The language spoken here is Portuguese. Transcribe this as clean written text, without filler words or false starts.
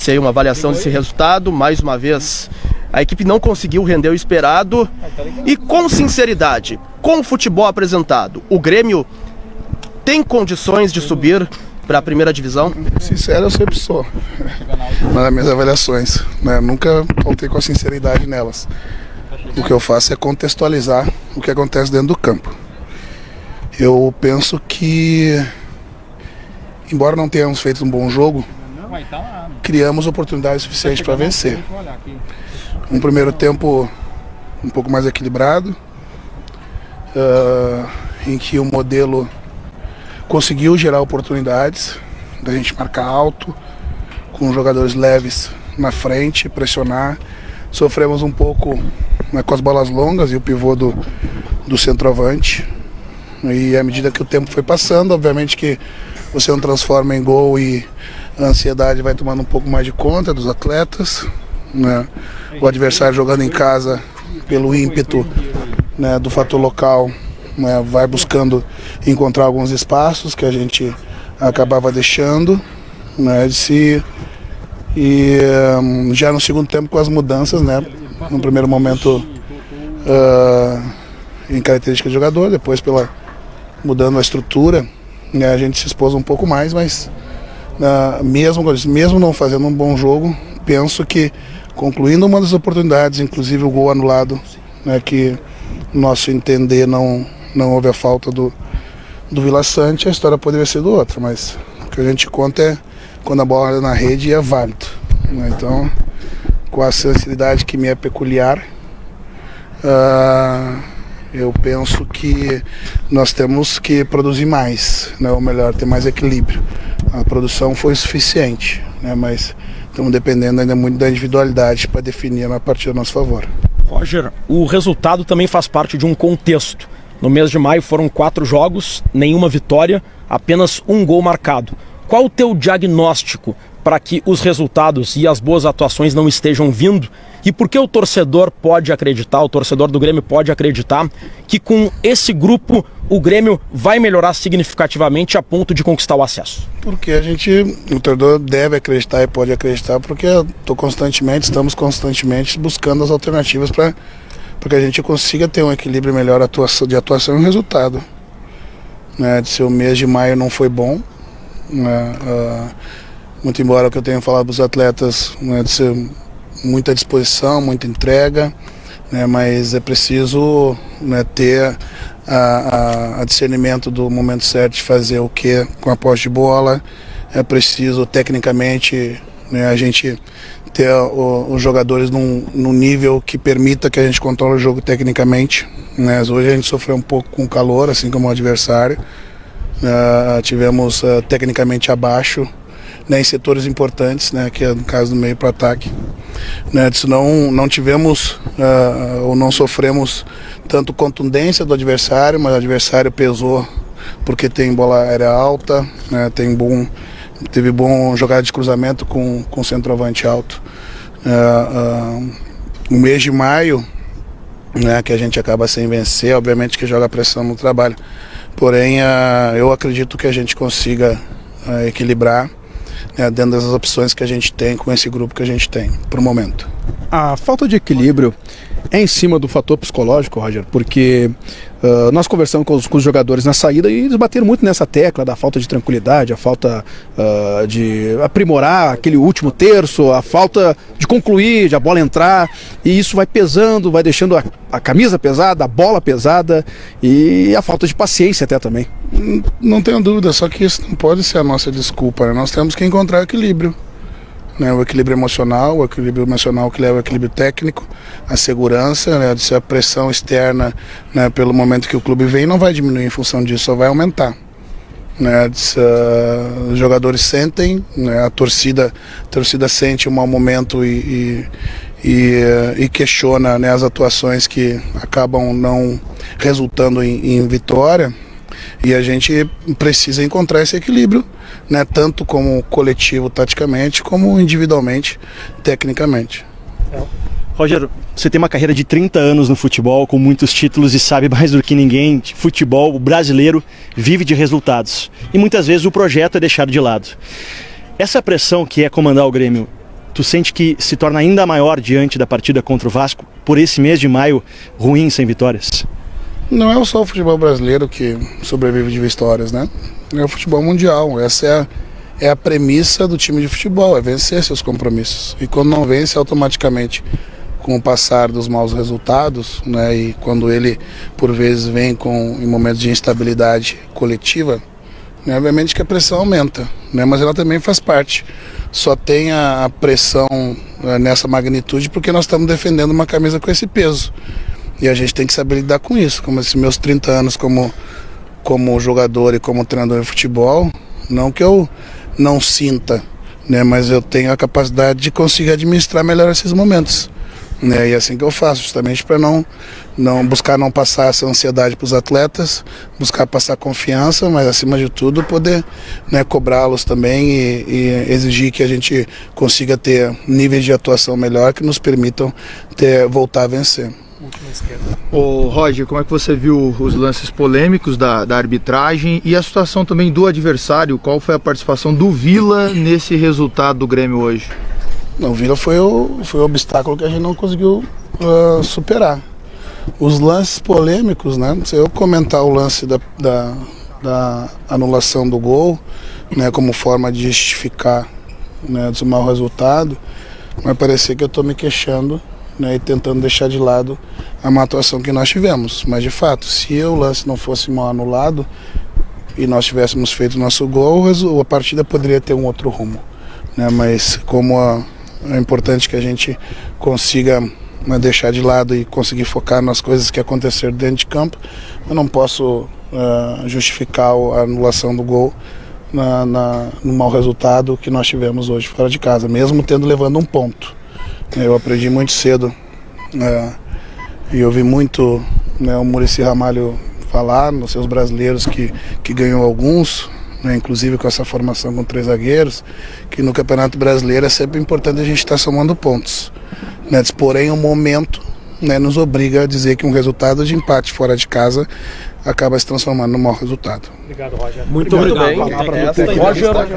Sei uma avaliação desse resultado. Mais uma vez, a equipe não conseguiu render o esperado. E com sinceridade, com o futebol apresentado, o Grêmio tem condições de subir para a primeira divisão? Sincero, eu sempre sou nas minhas avaliações, né? Nunca faltei com a sinceridade nelas. O que eu faço é contextualizar o que acontece dentro do campo. Eu penso que, embora não tenhamos feito um bom jogo, criamos oportunidades suficientes para vencer. Um primeiro tempo um pouco mais equilibrado, em que o modelo conseguiu gerar oportunidades da gente marcar alto, com jogadores leves na frente, pressionar. Sofremos um pouco, né, com as bolas longas e o pivô do centroavante. E à medida que o tempo foi passando, obviamente que você não transforma em gol e a ansiedade vai tomando um pouco mais de conta dos atletas, né? O adversário jogando em casa, pelo ímpeto, né, do fator local, né, vai buscando encontrar alguns espaços que a gente acabava deixando, né, e já no segundo tempo, com as mudanças, né, no primeiro momento em característica de jogador, depois mudando a estrutura, né, a gente se expôs um pouco mais, mas mesmo não fazendo um bom jogo, penso que concluindo uma das oportunidades, inclusive o gol anulado, né, que nosso entender não houve a falta do Vila Sante, a história poderia ser do outro, mas o que a gente conta é quando a bola é na rede é válido, né? Então, com a sinceridade que me é peculiar, eu penso que nós temos que produzir mais, né? Ou melhor, ter mais equilíbrio. A produção foi suficiente, né? Mas estamos dependendo ainda muito da individualidade para definir uma partida a nosso favor. Roger, o resultado também faz parte de um contexto. No mês de maio foram 4 jogos, nenhuma vitória, apenas um gol marcado. Qual o teu diagnóstico para que os resultados e as boas atuações não estejam vindo? E por que o torcedor pode acreditar, o torcedor do Grêmio pode acreditar que com esse grupo o Grêmio vai melhorar significativamente a ponto de conquistar o acesso? Porque o torcedor deve acreditar e pode acreditar, porque estamos constantemente buscando as alternativas para que a gente consiga ter um equilíbrio melhor de atuação e resultado. Né, se o mês de maio não foi bom, né, muito embora o que eu tenha falado para os atletas, né, de ser muita disposição, muita entrega, né, mas é preciso, né, ter a discernimento do momento certo de fazer o que com a posse de bola. É preciso tecnicamente, né, a gente ter os jogadores num nível que permita que a gente controle o jogo tecnicamente, né. Hoje a gente sofreu um pouco com o calor, assim como o adversário. Tivemos tecnicamente abaixo, né, em setores importantes, né, que é no caso do meio para ataque, né, não tivemos ou não sofremos tanto contundência do adversário, mas o adversário pesou porque tem bola aérea alta, né, teve bom jogada de cruzamento com centroavante alto. O mês de maio, né, que a gente acaba sem vencer, obviamente que joga pressão no trabalho. Porém, eu acredito que a gente consiga equilibrar, né, dentro das opções que a gente tem com esse grupo que a gente tem, por um momento. A falta de equilíbrio é em cima do fator psicológico, Roger, porque nós conversamos com os jogadores na saída e eles bateram muito nessa tecla da falta de tranquilidade, a falta de aprimorar aquele último terço, a falta de concluir, de a bola entrar, e isso vai pesando, vai deixando a camisa pesada, a bola pesada e a falta de paciência até também. Não tenho dúvida, só que isso não pode ser a nossa desculpa, né? Nós temos que encontrar equilíbrio. Né, o equilíbrio emocional, o equilíbrio emocional que leva ao equilíbrio técnico, a segurança, né, de ser a pressão externa, né, pelo momento que o clube vem, não vai diminuir em função disso, só vai aumentar. Né, os jogadores sentem, né, a torcida sente um mau momento e questiona, né, as atuações que acabam não resultando em vitória. E a gente precisa encontrar esse equilíbrio, né, tanto como coletivo taticamente, como individualmente, tecnicamente. Roger, você tem uma carreira de 30 anos no futebol, com muitos títulos, e sabe mais do que ninguém, futebol brasileiro vive de resultados. E muitas vezes o projeto é deixado de lado. Essa pressão que é comandar o Grêmio Tu sente que se torna ainda maior diante da partida contra o Vasco por esse mês de maio ruim, sem vitórias? Não é só o futebol brasileiro que sobrevive de vitórias, né? É o futebol mundial. Essa é a premissa do time de futebol, é vencer seus compromissos. E quando não vence, automaticamente, com o passar dos maus resultados, né, e quando ele, por vezes, vem em momentos de instabilidade coletiva, né, obviamente que a pressão aumenta, né, mas ela também faz parte. Só tem a pressão nessa magnitude porque nós estamos defendendo uma camisa com esse peso. E a gente tem que saber lidar com isso. Como esses meus 30 anos como jogador e como treinador de futebol, não que eu não sinta, né, mas eu tenho a capacidade de conseguir administrar melhor esses momentos. Né, e é assim que eu faço, justamente para não buscar não passar essa ansiedade para os atletas, buscar passar confiança, mas acima de tudo poder, né, cobrá-los também e exigir que a gente consiga ter níveis de atuação melhor que nos permitam voltar a vencer. Ô Roger, como é que você viu os lances polêmicos da arbitragem e a situação também do adversário? Qual foi a participação do Vila nesse resultado do Grêmio hoje? O Vila foi o obstáculo que a gente não conseguiu superar. Os lances polêmicos, né? Se eu comentar o lance da anulação do gol, né, como forma de justificar, né, do mau resultado, vai parecer que eu estou me queixando, né, e tentando deixar de lado a má atuação que nós tivemos. Mas de fato, se o lance não fosse mal anulado e nós tivéssemos feito o nosso gol, a partida poderia ter um outro rumo. Né? Mas como é importante que a gente consiga, né, deixar de lado e conseguir focar nas coisas que aconteceram dentro de campo, eu não posso justificar a anulação do gol no mau resultado que nós tivemos hoje fora de casa, mesmo levando um ponto. Eu aprendi muito cedo e ouvi muito, né, o Muricy Ramalho falar nos seus brasileiros que ganhou alguns, né, inclusive com essa formação com 3 zagueiros, que no Campeonato Brasileiro é sempre importante a gente estar somando pontos. Né, porém, o momento, né, nos obriga a dizer que um resultado de empate fora de casa acaba se transformando num mau resultado. Obrigado, Roger. Muito obrigado. Roger.